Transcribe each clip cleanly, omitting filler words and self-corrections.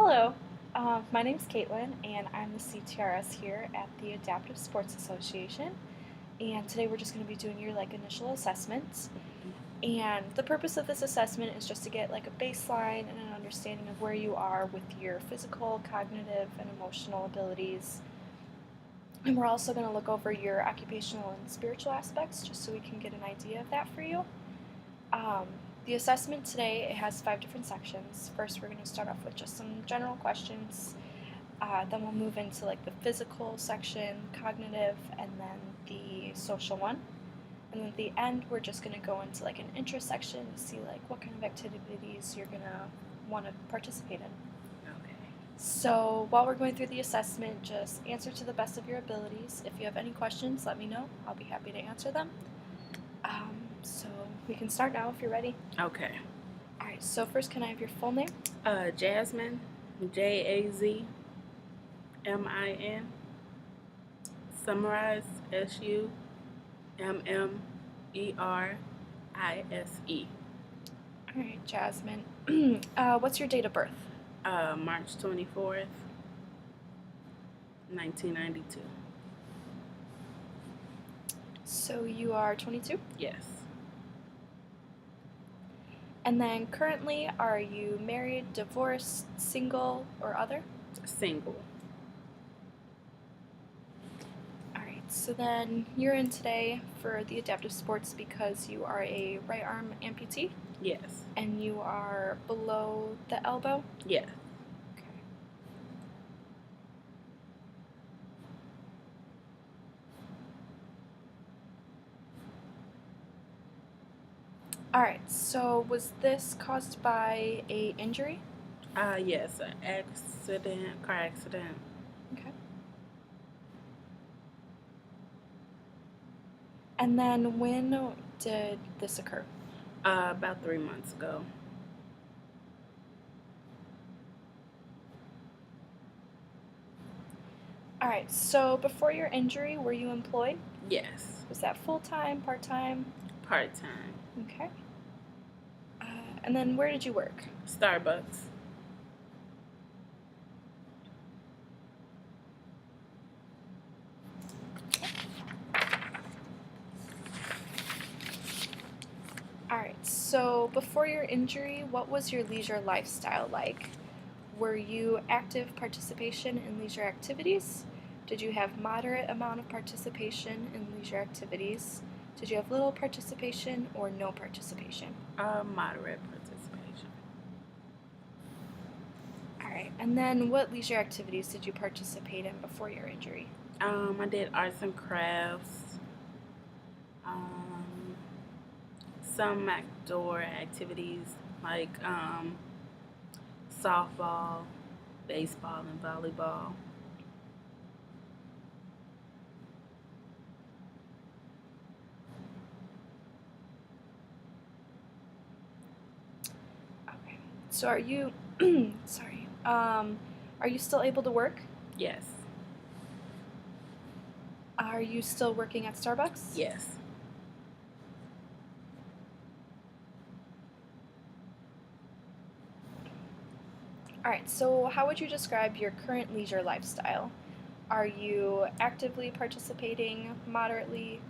Hello, my name's Caitlin, and I'm the CTRS here at the Adaptive Sports Association. And today we're just going to be doing your initial assessments. And the purpose of this assessment is just to get a baseline and an understanding of where you are with your physical, cognitive, and emotional abilities. And we're also going to look over your occupational and spiritual aspects just so we can get an idea of that for you. The assessment today, it has 5 different sections. First, we're going to start off with just some general questions. Then we'll move into the physical section, cognitive, and then the social one. And then at the end, we're just going to go into an interest section to see what kind of activities you're going to want to participate in. Okay. So while we're going through the assessment, just answer to the best of your abilities. If you have any questions, let me know. I'll be happy to answer them. So we can start now if you're ready. Okay. Alright, so first, can I have your full name? Jasmine, Jazmin. Summarize, Summerise. Alright, Jasmine. What's your date of birth? March 24th, 1992. So you are 22? Yes. And then currently, are you married, divorced, single, or other? Single. Alright, so then you're in today for the adaptive sports because you are a right arm amputee? Yes. And you are below the elbow? Yes. Okay. Alright, so was this caused by a injury? Yes, an accident, car accident. Okay. And then when did this occur? About 3 months ago. Alright, so before your injury, were you employed? Yes. Was that full-time, part-time? Part-time. Okay. And then where did you work? Starbucks. Alright, so before your injury, what was your leisure lifestyle like? Were you active participation in leisure activities? Did you have moderate amount of participation in leisure activities? Did you have little participation or no participation? Moderate participation. Alright, and then what leisure activities did you participate in before your injury? I did arts and crafts. Some outdoor activities like softball, baseball, and volleyball. Okay, so are you, sorry, are you still able to work? Yes. Are you still working at Starbucks? Yes. Alright, so how would you describe your current leisure lifestyle? Are you actively participating, moderately,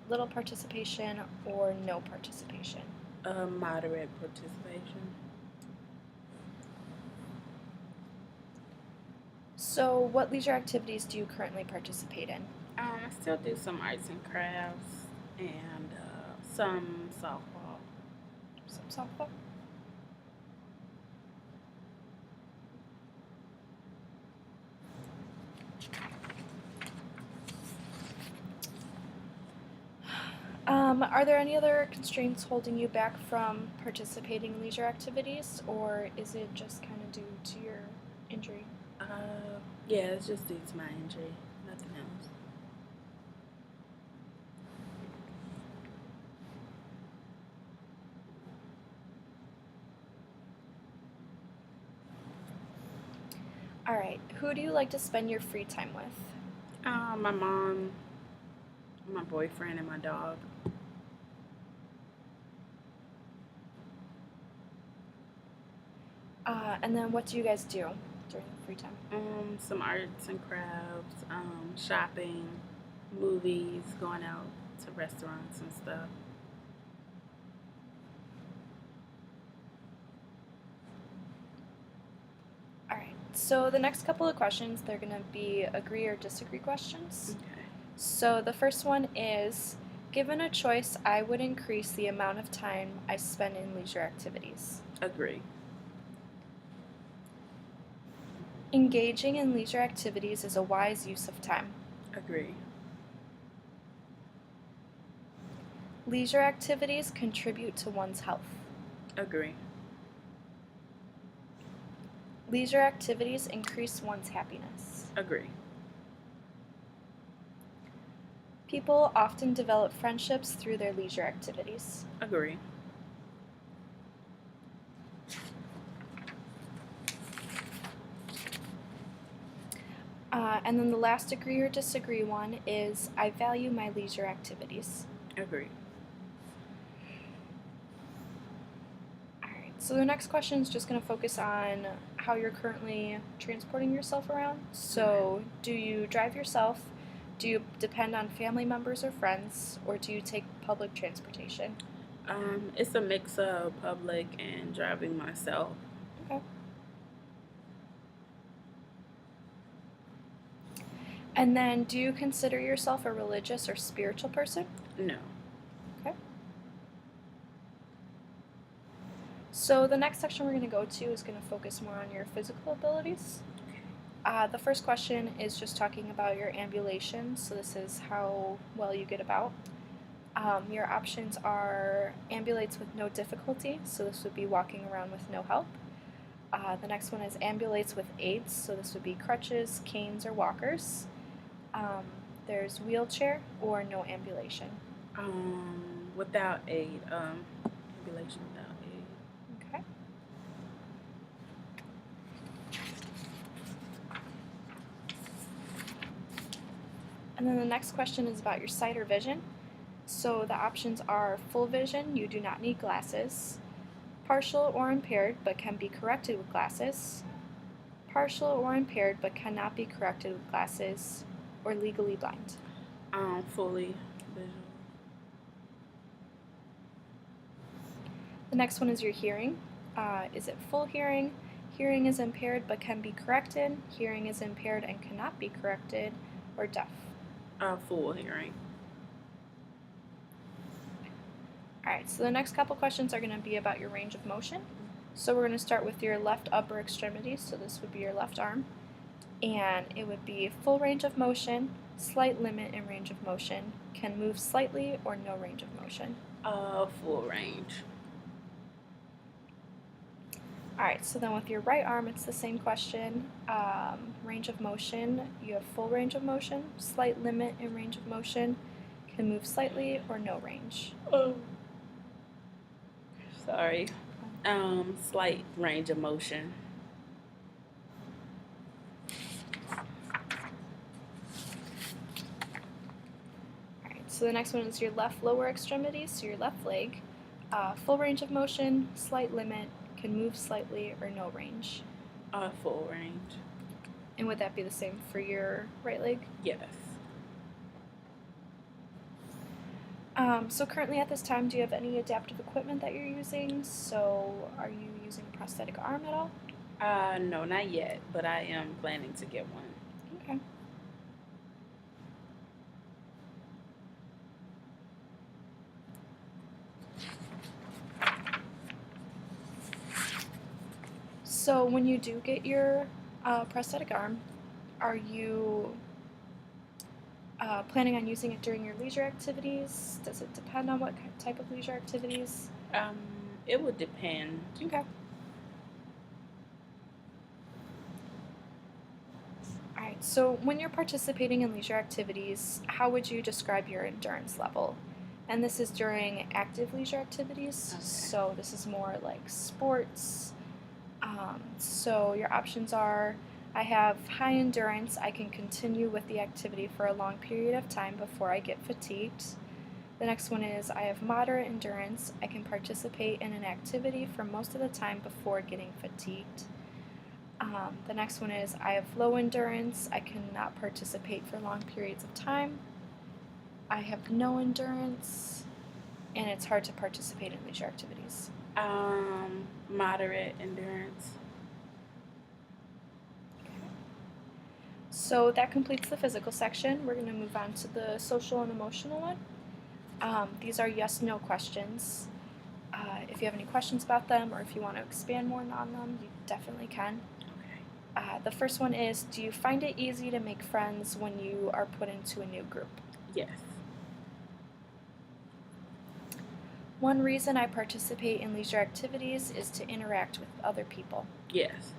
little participation, or no participation? Moderate participation. So what leisure activities do you currently participate in? I still do some arts and crafts and some softball. Some softball? Are there any other constraints holding you back from participating in leisure activities, or is it just kind of due to your injury? Yeah, it's just due to my injury. Nothing else. Alright, who do you like to spend your free time with? My mom, my boyfriend, and my dog. And then what do you guys do? free time? Some arts and crafts, shopping, movies, going out to restaurants and stuff. All right. So the next couple of questions, they're going to be agree or disagree questions. Okay. So the first one is, given a choice, I would increase the amount of time I spend in leisure activities. Agree. Engaging in leisure activities is a wise use of time. Agree. Leisure activities contribute to one's health. Agree. Leisure activities increase one's happiness. Agree. People often develop friendships through their leisure activities. Agree. And then the last agree or disagree one is, I value my leisure activities. Agree. Alright, so the next question is just going to focus on how you're currently transporting yourself around. So, do you drive yourself? Do you depend on family members or friends? Or do you take public transportation? It's a mix of public and driving myself. Okay. And then, do you consider yourself a religious or spiritual person? No. Okay. So the next section we're going to go to is going to focus more on your physical abilities. The first question is just talking about your ambulation. So this is how well you get about. Your options are ambulates with no difficulty. So this would be walking around with no help. The next one is ambulates with aids. So this would be crutches, canes, or walkers. There's wheelchair or no ambulation. Without aid. Ambulation without aid. Okay. And then the next question is about your sight or vision. So the options are full vision, you do not need glasses, partial or impaired but can be corrected with glasses, partial or impaired but cannot be corrected with glasses, or legally blind. Fully visual. The next one is your hearing. Is it full hearing? Hearing is impaired but can be corrected. Hearing is impaired and cannot be corrected, or deaf. Full hearing. Alright, so the next couple questions are going to be about your range of motion. So we're going to start with your left upper extremity, so this would be your left arm. And it would be full range of motion, slight limit in range of motion, can move slightly, or no range of motion. Full range. Alright, so then with your right arm, it's the same question. Range of motion, you have full range of motion, slight limit in range of motion, can move slightly, or no range. Sorry. Slight range of motion. Alright, so the next one is your left lower extremity, so your left leg. Full range of motion, slight limit, can move slightly, or no range. Full range. And would that be the same for your right leg? Yes. So currently at this time, do you have any adaptive equipment that you're using? So are you using a prosthetic arm at all? No, not yet, but I am planning to get one. Okay. So when you do get your prosthetic arm, are you planning on using it during your leisure activities? Does it depend on what type of leisure activities? It would depend. Okay. Alright, so when you're participating in leisure activities, how would you describe your endurance level? And this is during active leisure activities, Okay. so this is more like sports. So your options are, I have high endurance, I can continue with the activity for a long period of time before I get fatigued. The next one is, I have moderate endurance, I can participate in an activity for most of the time before getting fatigued. The next one is I have low endurance. I cannot participate for long periods of time. I have no endurance, and it's hard to participate in leisure activities. Moderate endurance. So that completes the physical section. We're going to move on to the social and emotional one. These are yes/no questions. If you have any questions about them or if you want to expand more on them, you definitely can. Okay. The first one is, do you find it easy to make friends when you are put into a new group? Yes. One reason I participate in leisure activities is to interact with other people. Yes.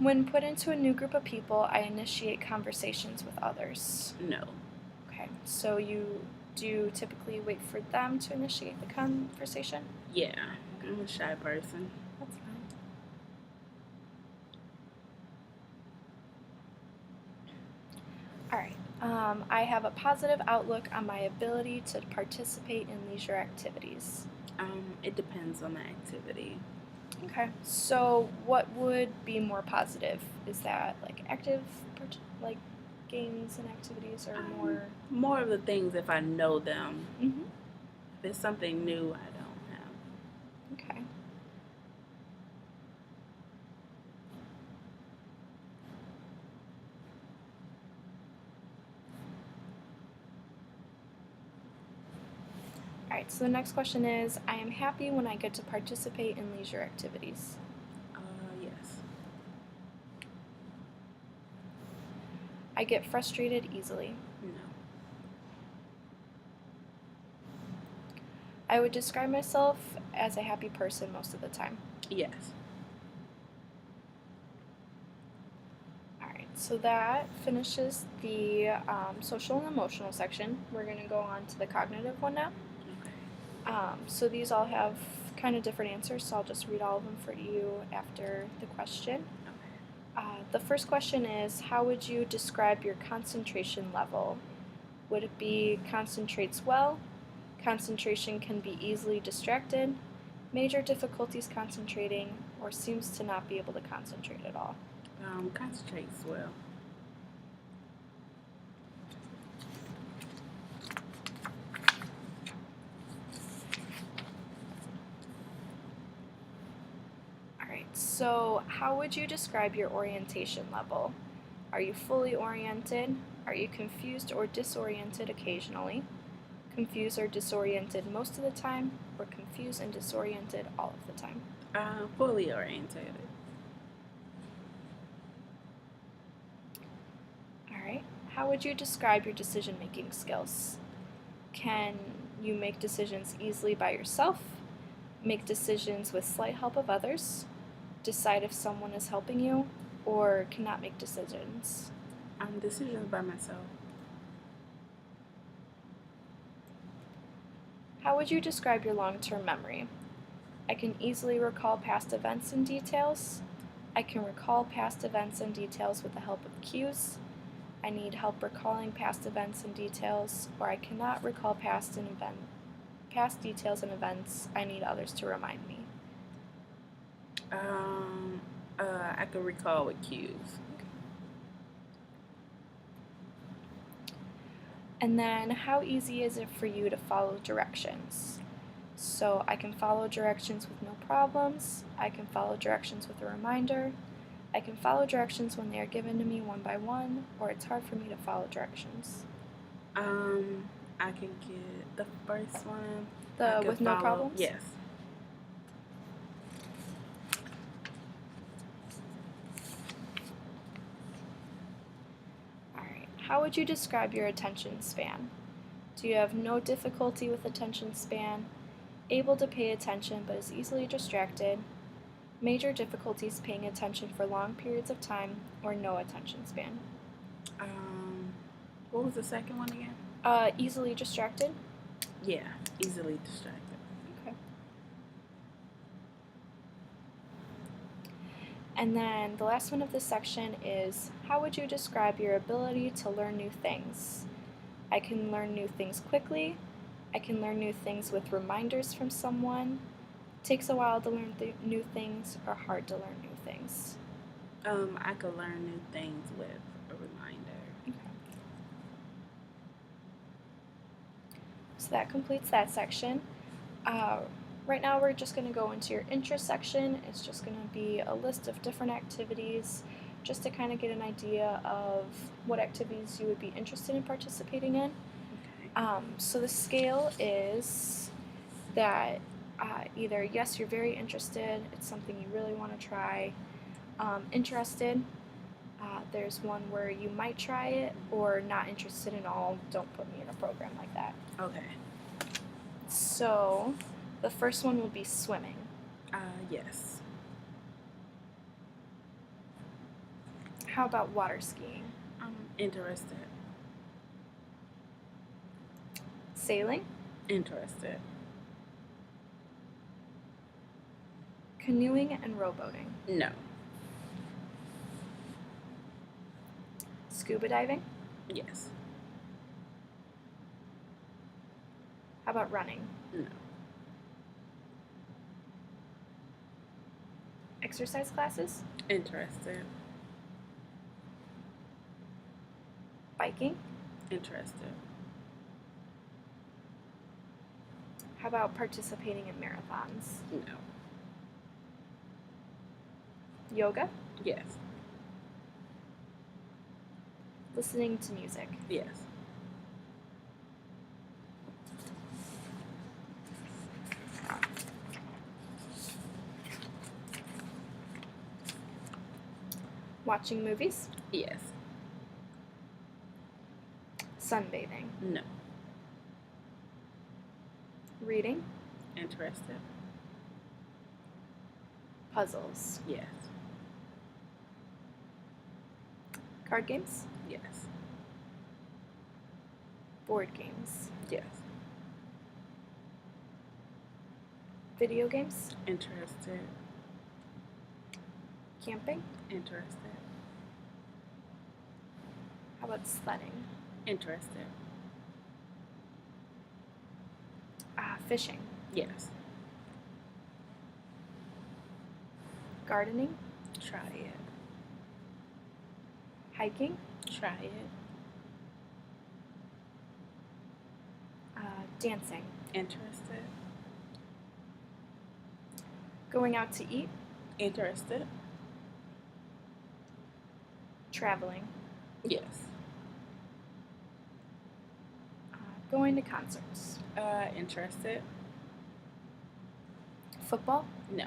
When put into a new group of people, I initiate conversations with others. No. Okay, so you do typically wait for them to initiate the conversation? Yeah. I'm a shy person. That's fine. All right. I have a positive outlook on my ability to participate in leisure activities. It depends on the activity. Okay. So, what would be more positive? Is that like active, like games and activities, or more? More of the things if I know them. Mm-hmm. If it's something new, I don't have. Okay. All right. So the next question is: I am happy when I get to participate in leisure activities. Yes. I get frustrated easily. No. I would describe myself as a happy person most of the time. Yes. All right, so that finishes the social and emotional section. We're going to go on to the cognitive one now. Okay. So these all have kind of different answers, so I'll just read all of them for you after the question. The first question is, how would you describe your concentration level? Would it be concentrates well? Concentration can be easily distracted, major difficulties concentrating, or seems to not be able to concentrate at all? Concentrates well. Alright, so how would you describe your orientation level? Are you fully oriented? Are you confused or disoriented occasionally? Confused or disoriented most of the time? Or confused and disoriented all of the time? Fully orientated. Alright, how would you describe your decision making skills? Can you make decisions easily by yourself? Make decisions with slight help of others? Decide if someone is helping you? Or cannot make decisions? Decisions by myself. How would you describe your long-term memory? I can easily recall past events and details. I can recall past events and details with the help of cues. I need help recalling past events and details, or I cannot recall past details and events. I need others to remind me. I can recall with cues. And then, how easy is it for you to follow directions? So I can follow directions with no problems. I can follow directions with a reminder. I can follow directions when they are given to me one by one, or it's hard for me to follow directions. I can get the first one. The with no problems? Yes. Alright. How would you describe your attention span? Do you have no difficulty with attention span? Able to pay attention but is easily distracted? Major difficulties paying attention for long periods of time, or no attention span? What was the second one again? Easily distracted? Yeah, easily distracted. Okay. And then the last one of this section is, how would you describe your ability to learn new things? I can learn new things quickly. I can learn new things with reminders from someone. Takes a while to learn new things or hard to learn new things. I could learn new things with a reminder. Okay. So that completes that section. Right now we're just going to go into your interest section. It's just going to be a list of different activities just to kind of get an idea of what activities you would be interested in participating in. Okay. So the scale is that either yes, you're very interested, it's something you really want to try, interested, there's one where you might try it, or not interested at all, don't put me in a program like that. Okay. So the first one will be swimming. Yes. How about water skiing? I'm interested. Sailing? Interested. Canoeing and rowboating? No. Scuba diving? Yes. How about running? No. Exercise classes? Interested. Biking? Interested. How about participating in marathons? No. Yoga? Yes. Listening to music? Yes. Watching movies? Yes. Sunbathing? No. Reading? Interested. Puzzles? Yes. Card games? Yes. Board games? Yes. Video games? Interested. Camping? Interested. How about sledding? Interested. Fishing? Yes. Gardening? Try it. Hiking? Try it. Dancing? Interested. Going out to eat? Interested. Traveling? Yes. Going to concerts? Interested. Football? No.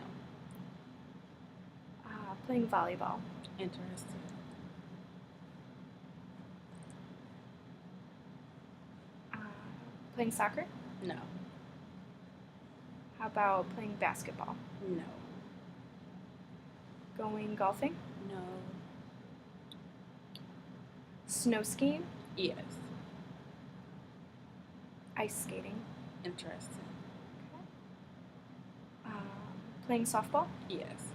Playing volleyball? Interested. Playing soccer? No. How about playing basketball? No. Going golfing? No. Snow skiing? Yes. Ice skating? Interested. Playing softball? Yes.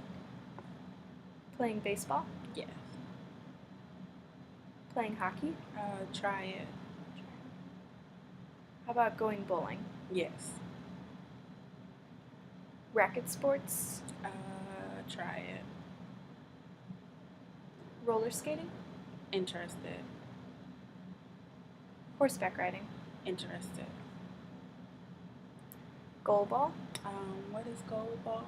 Playing baseball? Yes. Playing hockey? Try it. How about going bowling? Yes. Racket sports? Try it. Roller skating? Interested. Horseback riding? Interested. Goalball? What is goalball?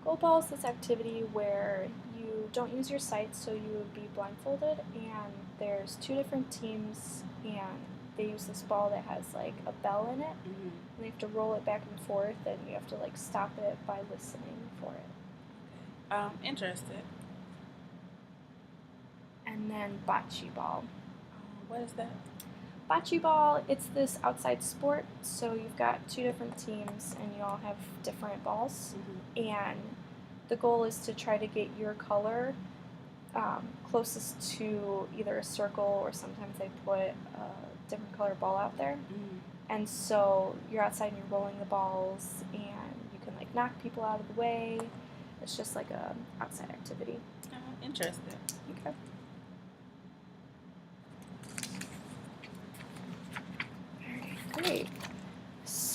Goalball is this activity where you don't use your sight, so you would be blindfolded, and there's two different teams, and they use this ball that has like a bell in it, Mm-hmm. and they have to roll it back and forth, and you have to like stop it by listening for it. Okay. Interested. And then bocce ball. What is that? Bocce ball, it's this outside sport, so you've got two different teams and you all have different balls, Mm-hmm. and the goal is to try to get your color closest to either a circle, or sometimes they put a different color ball out there. Mm-hmm. And so you're outside and you're rolling the balls, and you can like knock people out of the way. It's just like a outside activity. Interested. Okay.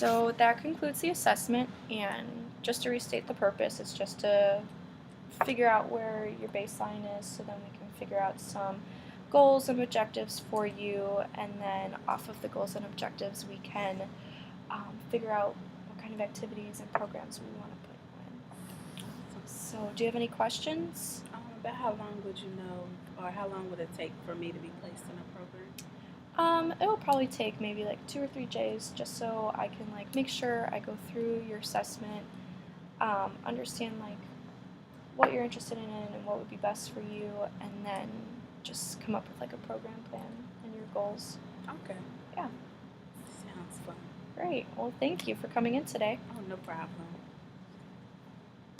So that concludes the assessment, and just to restate the purpose, it's just to figure out where your baseline is so then we can figure out some goals and objectives for you, and then off of the goals and objectives we can figure out what kind of activities and programs we want to put in. So do you have any questions? About how long would you know, or how long would it take for me to be placed in a program? It will probably take maybe like 2 or 3 days just so I can like make sure I go through your assessment, understand like what you're interested in and what would be best for you, and then just come up with like a program plan and your goals. Okay. Yeah. Sounds fun. Great. Well, thank you for coming in today. Oh, no problem.